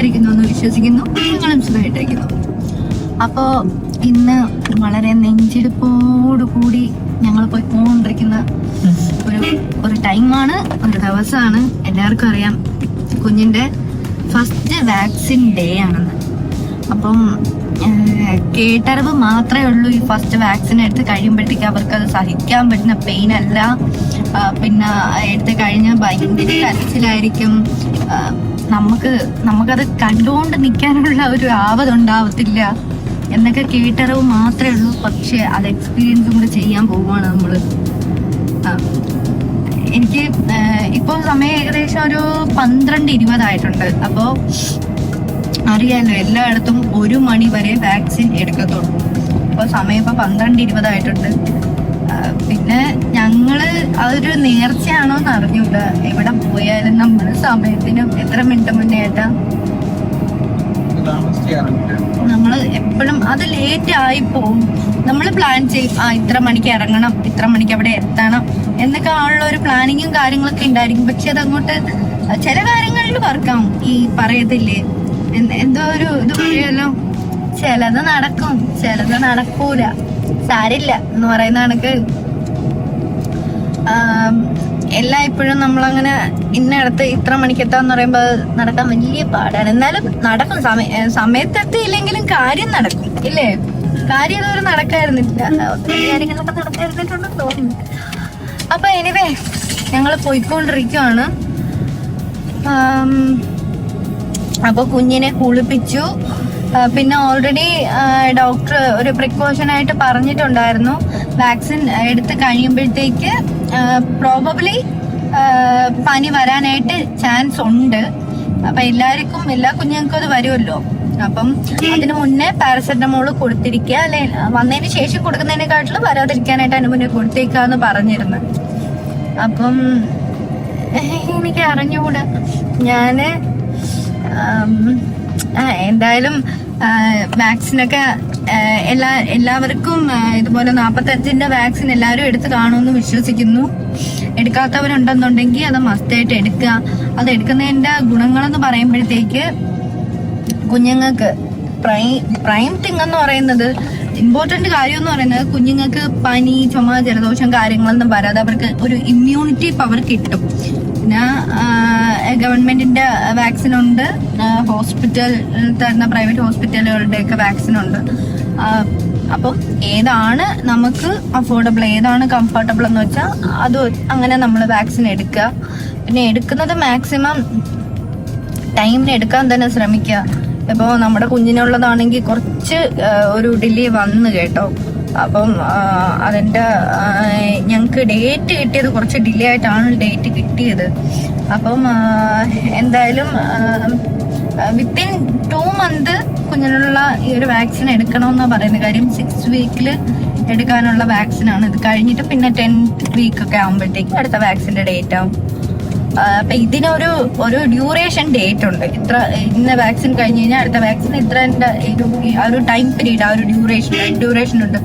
സുഖമായിട്ടിരിക്കുന്നു എന്ന് വിശ്വസിക്കുന്നു. നിങ്ങളും സുഖമായിട്ടിരിക്കുന്നു. അപ്പോൾ ഇന്ന് വളരെ നെഞ്ചെടുപ്പോടുകൂടി ഞങ്ങൾ പോയിക്കൊണ്ടിരിക്കുന്ന ഒരു ടൈമാണ്, ഒരു ദിവസമാണ്. എല്ലാവർക്കും അറിയാം കുഞ്ഞിൻ്റെ ഫസ്റ്റ് വാക്സിൻ ഡേ ആണെന്ന്. അപ്പം കേട്ടറിവ് മാത്രമേ ഉള്ളൂ. ഈ ഫസ്റ്റ് വാക്സിൻ എടുത്ത് കഴിയുമ്പോഴത്തേക്ക് അവർക്ക് അത് സഹിക്കാൻ പറ്റുന്ന പെയിൻ അല്ല. പിന്നെ എടുത്ത് കഴിഞ്ഞാൽ ഭയങ്കര കരച്ചിലായിരിക്കും. നമുക്കത് കണ്ടുകൊണ്ട് നിൽക്കാനുള്ള ഒരു ആവതുണ്ടാവത്തില്ല എന്നൊക്കെ കേട്ടറിവ് മാത്രമേ ഉള്ളൂ. പക്ഷെ അത് എക്സ്പീരിയൻസും കൂടെ ചെയ്യാൻ പോവുകയാണ് നമ്മൾ. എനിക്ക് ഇപ്പോൾ സമയം ഏകദേശം ഒരു 12:20 ആയിട്ടുണ്ട്. അപ്പോൾ അറിയാലോ എല്ലായിടത്തും 1 മണി വരെ വാക്സിൻ എടുക്കത്തുള്ളൂ. അപ്പോൾ സമയം ഇപ്പോൾ 12:20 ആയിട്ടുണ്ട്. പിന്നെ ഞങ്ങള് അതൊരു നേർച്ചയാണോ എന്ന് അറിഞ്ഞൂട. എവിടെ പോയാലും നമ്മൾ സമയത്തിന് എത്ര മിനിറ്റ് മുന്നേ ആയിട്ടാ നമ്മള് എപ്പോഴും അത് ലേറ്റ് ആയി പോവും. നമ്മൾ പ്ലാൻ ചെയ്യും, ഇത്ര മണിക്ക് ഇറങ്ങണം, ഇത്ര മണിക്ക് അവിടെ എത്തണം എന്നൊക്കെ ഉള്ള ഒരു പ്ലാനിങ്ങും കാര്യങ്ങളൊക്കെ ഉണ്ടായിരിക്കും. പക്ഷെ അതങ്ങോട്ട് ചില കാര്യങ്ങളിൽ വർക്കാവും. ഈ പറയത്തില്ലേ എന്തോ ഒരു ഇത് പറയുമല്ലോ, ചിലത് നടക്കും ചിലത് നടക്കൂല, സാരില്ല എന്ന് പറയുന്ന കണക്ക് എല്ലായ്പ്പോഴും നമ്മളങ്ങനെ ഇന്നടത്ത് ഇത്ര മണിക്ക് എത്താന്ന് പറയുമ്പോൾ നടക്കാൻ വലിയ പാടാണ്. എന്നാലും നടക്കും. സമയത്തെത്തിയില്ലെങ്കിലും കാര്യം നടക്കും, ഇല്ലേ? കാര്യം ഇതുവരെ നടക്കായിരുന്നില്ല, ഒത്തിരി കാര്യങ്ങളൊക്കെ നടക്കായിരുന്നിട്ടുണ്ടെന്ന് തോന്നുന്നു. അപ്പൊ എനിവേ ഞങ്ങൾ പോയിക്കൊണ്ടിരിക്കുവാണ്. അപ്പൊ കുഞ്ഞിനെ കുളിപ്പിച്ചു. പിന്നെ ഓൾറെഡി ഡോക്ടർ ഒരു പ്രിക്കോഷനായിട്ട് പറഞ്ഞിട്ടുണ്ടായിരുന്നു, വാക്സിൻ എടുത്ത് കഴിയുമ്പോഴത്തേക്ക് പ്രോബബ്ലി പനി വരാനായിട്ട് ചാൻസ് ഉണ്ട്. അപ്പൊ എല്ലാ കുഞ്ഞുങ്ങൾക്കും അത് വരുമല്ലോ. അപ്പം അതിന് മുന്നേ പാരസെറ്റമോൾ കൊടുത്തിരിക്കുക, അല്ലെ വന്നതിന് ശേഷം കൊടുക്കുന്നതിനെക്കാട്ടിലും വരാതിരിക്കാനായിട്ട് അതിന് മുന്നേ കൊടുത്തേക്കാന്ന് പറഞ്ഞിരുന്നു. അപ്പം എനിക്ക് അറിഞ്ഞുകൂടാ. ഞാന് എന്തായാലും വാക്സിനൊക്കെ എല്ലാവർക്കും ഇതുപോലെ 45ന്റെ വാക്സിൻ എല്ലാവരും എടുത്ത് കാണുമെന്ന് വിശ്വസിക്കുന്നു. എടുക്കാത്തവരുണ്ടെന്നുണ്ടെങ്കിൽ അത് മസ്റ്റായിട്ട് എടുക്കുക. അത് എടുക്കുന്നതിന്റെ ഗുണങ്ങളെന്ന് പറയുമ്പോഴത്തേക്ക് കുഞ്ഞുങ്ങൾക്ക് പ്രൈം തിങ് എന്ന് പറയുന്നത്, ഇമ്പോർട്ടന്റ് കാര്യം എന്ന് പറയുന്നത്, കുഞ്ഞുങ്ങൾക്ക് പനി, ചുമ, ജലദോഷം കാര്യങ്ങളൊന്നും വരാതെ അവർക്ക് ഒരു ഇമ്മ്യൂണിറ്റി പവർ കിട്ടും. പിന്നെ ഗവൺമെന്റിന്റെ വാക്സിൻ ഉണ്ട്, ഹോസ്പിറ്റൽ തരുന്ന പ്രൈവറ്റ് ഹോസ്പിറ്റലുകളുടെ ഒക്കെ വാക്സിൻ ഉണ്ട്. അപ്പോൾ ഏതാണ് നമുക്ക് അഫോർഡബിൾ, ഏതാണ് കംഫർട്ടബിൾ എന്ന് വെച്ചാൽ അത് അങ്ങനെ നമ്മൾ വാക്സിൻ എടുക്കുക. പിന്നെ എടുക്കുന്നത് മാക്സിമം ടൈമിന് എടുക്കാൻ തന്നെ ശ്രമിക്കുക. ഇപ്പോൾ നമ്മുടെ കുഞ്ഞിനുള്ളതാണെങ്കിൽ കുറച്ച് ഒരു ഡിലേ വന്നു കേട്ടോ. അപ്പം അതിൻ്റെ ഞങ്ങൾക്ക് ഡേറ്റ് കിട്ടിയത് കുറച്ച് ഡിലേ ആയിട്ടാണ് ഡേറ്റ് കിട്ടിയത്. അപ്പം എന്തായാലും വിത്തിൻ 2 മന്ത് കുഞ്ഞിനുള്ള ഈ ഒരു വാക്സിൻ എടുക്കണമെന്നാണ് പറയുന്നത്. കാര്യം 6 വീക്കിൽ എടുക്കാനുള്ള വാക്സിനാണ്. ഇത് കഴിഞ്ഞിട്ട് പിന്നെ 10th വീക്കൊക്കെ ആകുമ്പോഴത്തേക്കും അടുത്ത വാക്സിൻ്റെ ഡേറ്റ് ആവും. അപ്പൊ ഇതിനൊരു ഡ്യൂറേഷൻ ഡേറ്റ് ഉണ്ട്. ഇന്ന വാക്സിൻ കഴിഞ്ഞ് കഴിഞ്ഞാൽ അടുത്ത വാക്സിൻ ഇത്ര ആ ഒരു ടൈം പീരീഡ്, ആ ഒരു ഡ്യൂറേഷൻ ഉണ്ട്.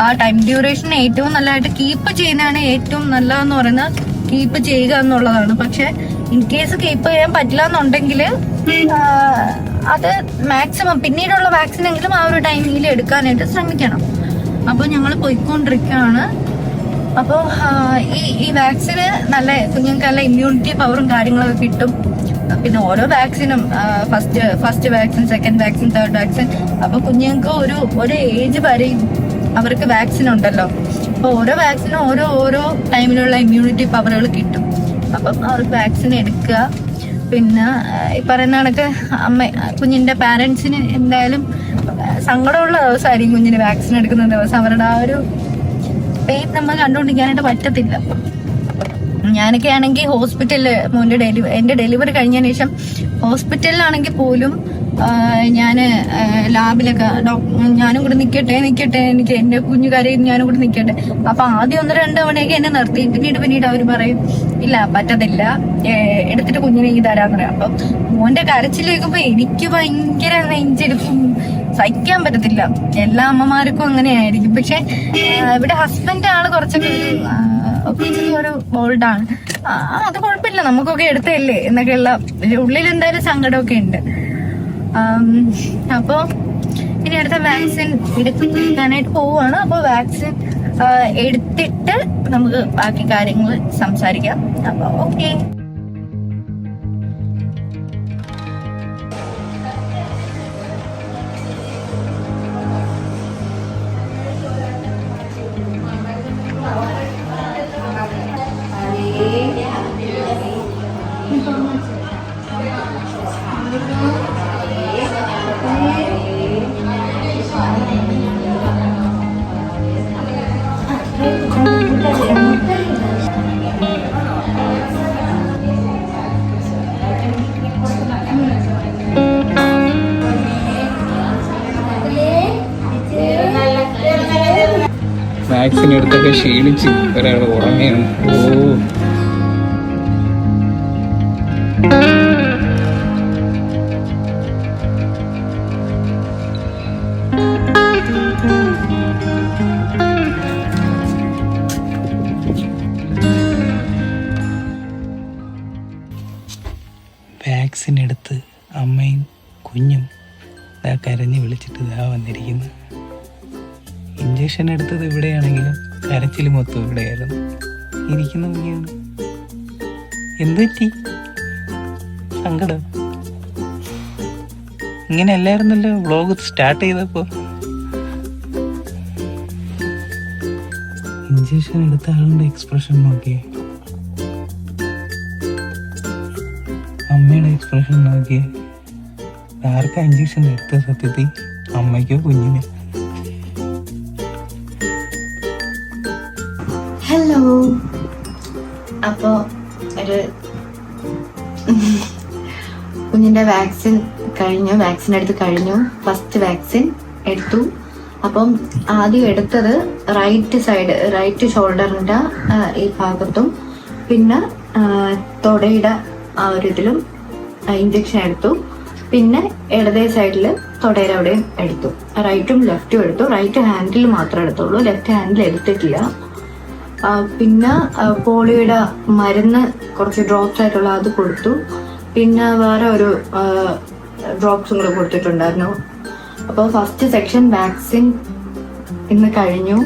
ആ ടൈം ഡ്യൂറേഷൻ ഏറ്റവും നല്ലതായിട്ട് കീപ്പ് ചെയ്യുന്നതാണ് ഏറ്റവും നല്ലതെന്ന് പറയുന്നത്, കീപ്പ് ചെയ്യുക എന്നുള്ളതാണ്. പക്ഷെ ഇൻ കേസ് കീപ്പ് ചെയ്യാൻ പറ്റില്ല എന്നുണ്ടെങ്കിൽ അത് മാക്സിമം പിന്നീടുള്ള വാക്സിനെങ്കിലും ആ ഒരു ടൈമിൽ എടുക്കാനായിട്ട് ശ്രമിക്കണം. അപ്പൊ ഞങ്ങൾ പോയിക്കൊണ്ടിരിക്കുകയാണ്. അപ്പോൾ ഈ വാക്സിന് നല്ല കുഞ്ഞുങ്ങൾക്ക് നല്ല ഇമ്മ്യൂണിറ്റി പവറും കാര്യങ്ങളൊക്കെ കിട്ടും. പിന്നെ ഓരോ വാക്സിനും first vaccine, second vaccine, third vaccine, അപ്പൊ കുഞ്ഞുങ്ങൾക്ക് ഒരു ഏജ് വരെയും അവർക്ക് വാക്സിൻ ഉണ്ടല്ലോ. അപ്പൊ ഓരോ വാക്സിനും ഓരോ ടൈമിലുള്ള ഇമ്മ്യൂണിറ്റി പവറുകൾ കിട്ടും. അപ്പം അവർക്ക് വാക്സിൻ എടുക്കുക. പിന്നെ ഈ പറയുന്ന കണക്ക് കുഞ്ഞിന്റെ പാരന്റ്സിന് എന്തായാലും സങ്കടമുള്ള ദിവസമായിരിക്കും കുഞ്ഞിന് വാക്സിൻ എടുക്കുന്ന ദിവസം. അവരുടെ ആ ഒരു പെയിൻ നമ്മൾ കണ്ടുകൊണ്ടിരിക്കാനായിട്ട് പറ്റത്തില്ല. ഞാനൊക്കെ ആണെങ്കിൽ ഹോസ്പിറ്റലില് എന്റെ ഡെലിവറി കഴിഞ്ഞതിന് ശേഷം ഹോസ്പിറ്റലിലാണെങ്കിൽ പോലും ഞാന് ലാബിലൊക്കെ ഞാനും കൂടെ നിക്കട്ടെ എനിക്ക് എന്റെ കുഞ്ഞു കരയും ഞാനും കൂടെ നിക്കട്ടെ. അപ്പൊ ആദ്യം 1-2 തവണയൊക്കെ എന്നെ നിർത്തി. പിന്നീട് അവര് പറയും ഇല്ല പറ്റത്തില്ല, എടുത്തിട്ട് കുഞ്ഞിനെ തരാന്ന് പറയാം. അപ്പൊ മോന്റെ കരച്ചിലേക്കുമ്പോ എനിക്ക് ഭയങ്കര നെഞ്ചെടുക്കും, സഹിക്കാൻ പറ്റത്തില്ല. എല്ലാ അമ്മമാർക്കും അങ്ങനെയായിരിക്കും. പക്ഷെ ഇവിടെ ഹസ്ബൻഡ് ആണ് കുറച്ചൊക്കെ ഒരു ബോൾഡാണ്. അത് കുഴപ്പമില്ല, നമുക്കൊക്കെ എടുത്തല്ലേ എന്നൊക്കെയുള്ള ഉള്ളിൽ എന്തായാലും സങ്കടമൊക്കെ ഉണ്ട്. അപ്പോൾ ഇനി അടുത്ത വാക്സിൻ എടുക്കാനായിട്ട് പോവുകയാണ്. അപ്പോൾ വാക്സിൻ എടുത്തിട്ട് നമുക്ക് ബാക്കി കാര്യങ്ങൾ സംസാരിക്കാം. അപ്പോൾ ഓക്കെ. വാക്സിൻ എടുത്തൊക്കെ ക്ഷീണിച്ച് ഒരാൾ ഉറങ്ങുകയാണ്. വാക്സിൻ എടുത്ത് അമ്മയും കുഞ്ഞും കരഞ്ഞ് വിളിച്ചിട്ട് ഇതാ വന്നിരിക്കുന്നു. ഇഞ്ചക്ഷൻ എടുത്തത് ഇവിടെയാണെങ്കിലും കരച്ചിൽ മൊത്തം ഇവിടെയായിരുന്നു. ഇരിക്കുന്ന കുഞ്ഞാണ്. എന്തുപറ്റി? സങ്കടം? ഇങ്ങനെ അല്ലായിരുന്നല്ലോ വ്ളോഗ് സ്റ്റാർട്ട് ചെയ്തപ്പോ. ഇഞ്ചക്ഷൻ എടുത്ത ആളുടെ എക്സ്പ്രഷൻ നോക്കിയേ, അമ്മയുടെ എക്സ്പ്രഷൻ നോക്കിയേ. ആർക്കാ ഇഞ്ചക്ഷൻ എടുത്ത സത്യത്തിൽ? അമ്മയ്ക്കോ കുഞ്ഞിനോ? ഹലോ. അപ്പോൾ ഒരു കുഞ്ഞിൻ്റെ വാക്സിൻ കഴിഞ്ഞു. വാക്സിൻ എടുത്ത് കഴിഞ്ഞു. ഫസ്റ്റ് വാക്സിൻ എടുത്തു. അപ്പം ആദ്യം എടുത്തത് റൈറ്റ് സൈഡ്, റൈറ്റ് ഷോൾഡറിൻ്റെ ഈ ഭാഗത്തും പിന്നെ തൊടയുടെ ആ ഒരു ഇതിലും ഇഞ്ചക്ഷൻ എടുത്തു. പിന്നെ ഇടതേ സൈഡിൽ തൊടയുടെ അവിടെയും എടുത്തു. റൈറ്റും ലെഫ്റ്റും എടുത്തു. റൈറ്റ് ഹാൻഡിൽ മാത്രമേ എടുത്തുള്ളൂ, ലെഫ്റ്റ് ഹാൻഡിൽ എടുത്തിട്ടില്ല. പിന്നെ പോളിയോയുടെ മരുന്ന് കുറച്ച് ഡ്രോപ്സ് ആയിട്ടുള്ള അത് കൊടുത്തു. പിന്നെ വേറെ ഒരു ഡ്രോപ്സും കൂടെ കൊടുത്തിട്ടുണ്ടായിരുന്നു. അപ്പോൾ ഫസ്റ്റ് സെക്ഷൻ വാക്സിൻ ഇന്ന് കഴിഞ്ഞു.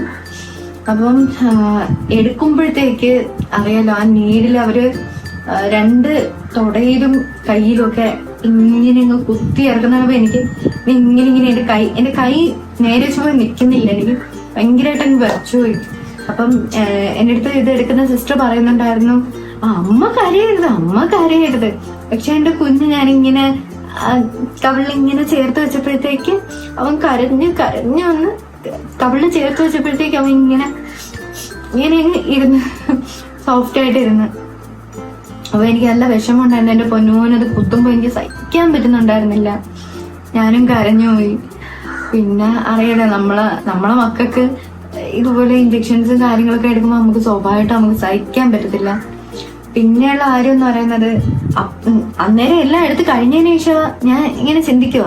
അപ്പം എടുക്കുമ്പോഴത്തേക്ക് അറിയാലോ, ആ നീഡിൽ അവര് രണ്ട് തൊടയിലും കയ്യിലും ഒക്കെ ഇങ്ങനെ കുത്തി ഇറക്കുന്നപ്പോൾ എനിക്ക് ഇങ്ങനെ എൻ്റെ കൈ നേരെ വെച്ചപ്പോൾ നിൽക്കുന്നില്ല. എനിക്ക് ഭയങ്കരമായിട്ട് അങ്ങ് വിറച്ചുപോയി. അപ്പം എൻ്റെ അടുത്ത് ഇത് എടുക്കുന്ന സിസ്റ്റർ പറയുന്നുണ്ടായിരുന്നു, അമ്മ കരയരുത്. പക്ഷെ എൻ്റെ കുഞ്ഞ് ഞാനിങ്ങനെ കവിളിങ്ങനെ ചേർത്ത് വെച്ചപ്പോഴത്തേക്ക് അവൻ കരഞ്ഞ് വന്ന് കവിളിൽ ചേർത്ത് വെച്ചപ്പോഴത്തേക്ക് അവൻ ഇങ്ങനെ ഇരുന്ന് സോഫ്റ്റ് ആയിട്ട് ഇരുന്ന്. അപ്പൊ എനിക്ക് നല്ല വിഷമമുണ്ടായിരുന്നു. എൻ്റെ പൊന്നൂനത് കുത്തുമ്പോൾ എനിക്ക് സഹിക്കാൻ പറ്റുന്നുണ്ടായിരുന്നില്ല. ഞാനും കരഞ്ഞുപോയി. പിന്നെ അറിയാലോ, നമ്മളെ മക്കൾക്ക് ഇതുപോലെ ഇഞ്ചക്ഷൻസും കാര്യങ്ങളൊക്കെ എടുക്കുമ്പോൾ നമുക്ക് സ്വാഭാവികമായിട്ട് നമുക്ക് സഹിക്കാൻ പറ്റത്തില്ല. പിന്നെയുള്ള കാര്യം എന്ന് പറയുന്നത്, അന്നേരം എല്ലാം എടുത്ത് കഴിഞ്ഞതിന് ശേഷം ഞാൻ ഇങ്ങനെ ചിന്തിക്കുക,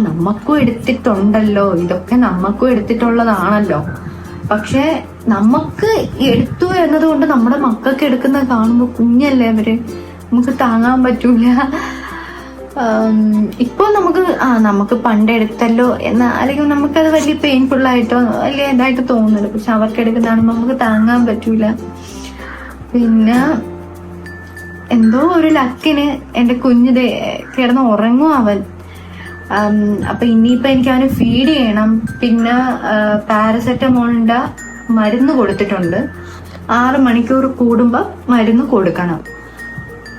നമുക്കും എടുത്തിട്ടുണ്ടല്ലോ, ഇതൊക്കെ നമുക്കും എടുത്തിട്ടുള്ളതാണല്ലോ. പക്ഷെ നമുക്ക് എടുത്തു എന്നതുകൊണ്ട് നമ്മുടെ മക്കൾക്ക് എടുക്കുന്നത് കാണുമ്പോൾ കുഞ്ഞല്ലേ അവര്, നമുക്ക് താങ്ങാൻ പറ്റൂല. ഇപ്പൊ നമുക്ക് പണ്ടെടുത്തല്ലോ അല്ലെങ്കിൽ നമുക്കത് വലിയ പെയിൻഫുൾ ആയിട്ടോ വലിയ ഇതായിട്ട് തോന്നുന്നില്ല. പക്ഷെ അവർക്ക് എടുക്കുന്നതാണെന്ന് നമുക്ക് താങ്ങാൻ പറ്റൂല. പിന്നെ എന്തോ ഒരു ലക്കിന് എൻ്റെ കുഞ്ഞ് കിടന്ന് ഉറങ്ങും അവൻ. അപ്പൊ ഇനിയിപ്പൊ എനിക്ക് അവന് ഫീഡ് ചെയ്യണം. പിന്നെ പാരസെറ്റമോളിന്റെ മരുന്ന് കൊടുത്തിട്ടുണ്ട്. 6 മണിക്കൂർ കൂടുമ്പോ മരുന്ന് കൊടുക്കണം.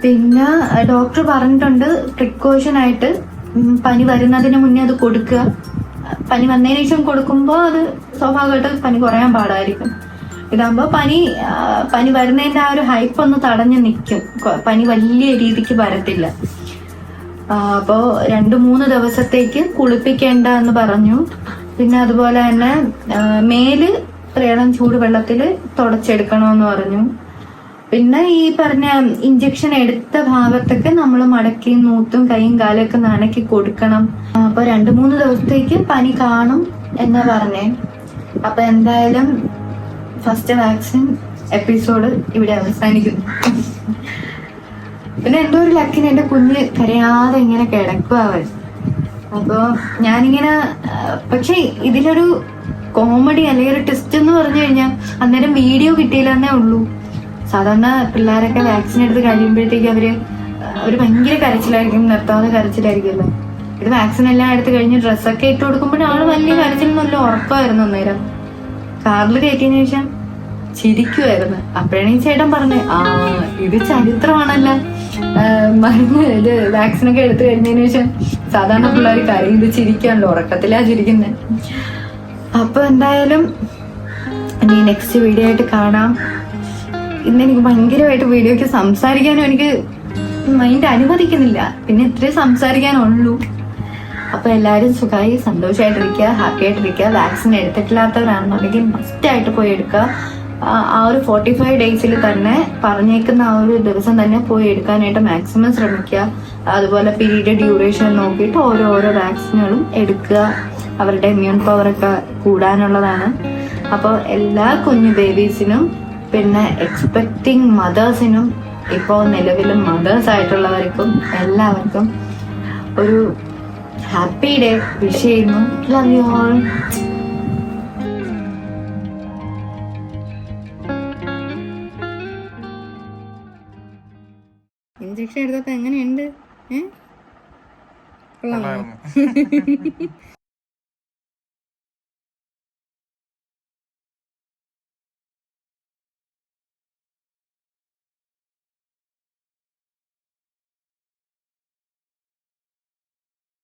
പിന്നെ ഡോക്ടർ പറഞ്ഞിട്ടുണ്ട് പ്രിക്കോഷൻ ആയിട്ട് പനി വരുന്നതിന് മുന്നേ അത് കൊടുക്കുക. പനി വന്നതിന് ശേഷം കൊടുക്കുമ്പോൾ അത് സ്വാഭാവികമായിട്ട് പനി കുറയാൻ പാടായിരിക്കും. ഇതാകുമ്പോൾ പനി വരുന്നതിന്റെ ആ ഒരു ഹൈപ്പ് ഒന്ന് തടഞ്ഞു നിൽക്കും. പനി വലിയ രീതിക്ക് വരത്തില്ല. അപ്പോൾ 2-3 ദിവസത്തേക്ക് കുളിപ്പിക്കേണ്ട എന്ന് പറഞ്ഞു. പിന്നെ അതുപോലെ തന്നെ മേല് ഇളം ചൂടുവെള്ളത്തിൽ തുടച്ചെടുക്കണമെന്ന് പറഞ്ഞു. പിന്നെ ഈ പറഞ്ഞ ഇഞ്ചക്ഷൻ എടുത്ത ഭാഗത്തൊക്കെ നമ്മൾ മടക്കി നൂത്തും കൈയും കാലൊക്കെ നനക്കി കൊടുക്കണം. അപ്പൊ 2-3 ദിവസത്തേക്ക് പനി കാണും എന്നാ പറഞ്ഞേ. അപ്പൊ എന്തായാലും ഫസ്റ്റ് വാക്സിൻ എപ്പിസോഡ് ഇവിടെ അവസാനിക്കുന്നു. പിന്നെ എന്തോ ഒരു ലക്കിന് എന്റെ കുഞ്ഞ് കരയാതെ ഇങ്ങനെ കിടക്കുക അവൻ. അപ്പൊ ഞാനിങ്ങനെ പക്ഷെ ഇതിലൊരു കോമഡി അല്ലെങ്കിൽ ഒരു ട്വിസ്റ്റ് എന്ന് പറഞ്ഞു കഴിഞ്ഞാൽ അന്നേരം വീഡിയോ കിട്ടിയില്ലെന്നേ ഉള്ളൂ. സാധാരണ പിള്ളേരൊക്കെ വാക്സിൻ എടുത്ത് കഴിയുമ്പോഴത്തേക്ക് അവര് ഭയങ്കര കരച്ചിലായിരിക്കും, നിർത്താതെ കരച്ചിലായിരിക്കുമല്ലോ. ഇത് വാക്സിൻ എല്ലാം എടുത്ത് കഴിഞ്ഞ് ഡ്രസ്സൊക്കെ ഇട്ട് കൊടുക്കുമ്പോഴാണ് വലിയ കരച്ചിലൊന്നുമല്ല, ഉറക്കമായിരുന്നു അന്നേരം. കാറിൽ കയറ്റിയതിനു ശേഷം ചിരിക്കുമായിരുന്നു. അപ്പോഴാണ് ഈ ചേട്ടൻ പറഞ്ഞത്, ഇത് ചരിത്രമാണല്ലോ, മരുന്ന് ഇത് വാക്സിനൊക്കെ എടുത്തു കഴിഞ്ഞതിന് ശേഷം സാധാരണ പിള്ളേർ കരയും, ഇത് ചിരിക്കാണല്ലോ, ഉറക്കത്തിലാ ചിരിക്കുന്നത്. അപ്പൊ എന്തായാലും ഇനി നെക്സ്റ്റ് വീഡിയോ ആയിട്ട് കാണാം. ഇന്ന് എനിക്ക് ഭയങ്കരമായിട്ട് വീഡിയോക്ക് സംസാരിക്കാനും എനിക്ക് മൈൻഡ് അനുവദിക്കുന്നില്ല, പിന്നെ ഇത്രയും സംസാരിക്കാനുള്ളൂ. അപ്പൊ എല്ലാവരും സുഖമായി സന്തോഷമായിട്ടിരിക്കുക, ഹാപ്പി ആയിട്ടിരിക്കുക. വാക്സിൻ എടുത്തിട്ടില്ലാത്തവരാണെന്നുണ്ടെങ്കിൽ മസ്റ്റായിട്ട് പോയി എടുക്കുക. ആ ഒരു 45 ഡേയ്സിൽ തന്നെ പറഞ്ഞേക്കുന്ന ആ ഒരു ദിവസം തന്നെ പോയി എടുക്കാനായിട്ട് മാക്സിമം ശ്രമിക്കുക. അതുപോലെ പീരീഡ് ഡ്യൂറേഷൻ നോക്കിയിട്ട് ഓരോ വാക്സിനുകളും എടുക്കുക. അവരുടെ ഇമ്മ്യൂൺ പവറൊക്കെ കൂടാനുള്ളതാണ്. അപ്പോൾ എല്ലാ കുഞ്ഞു ബേബീസിനും പിന്നെ എക്സ്പെക്ടിങ് മദേഴ്സിനും ഇപ്പോൾ നിലവിലും മദേഴ്സ് ആയിട്ടുള്ളവർക്കും എല്ലാവർക്കും ഒരു ഹാപ്പി ഡേ വിഷ് ചെയ്യുന്നു. Love you all. ഇഞ്ചക്ഷൻ എടുത്തപ്പോ എങ്ങനെയുണ്ട്? കൊള്ളാമോ?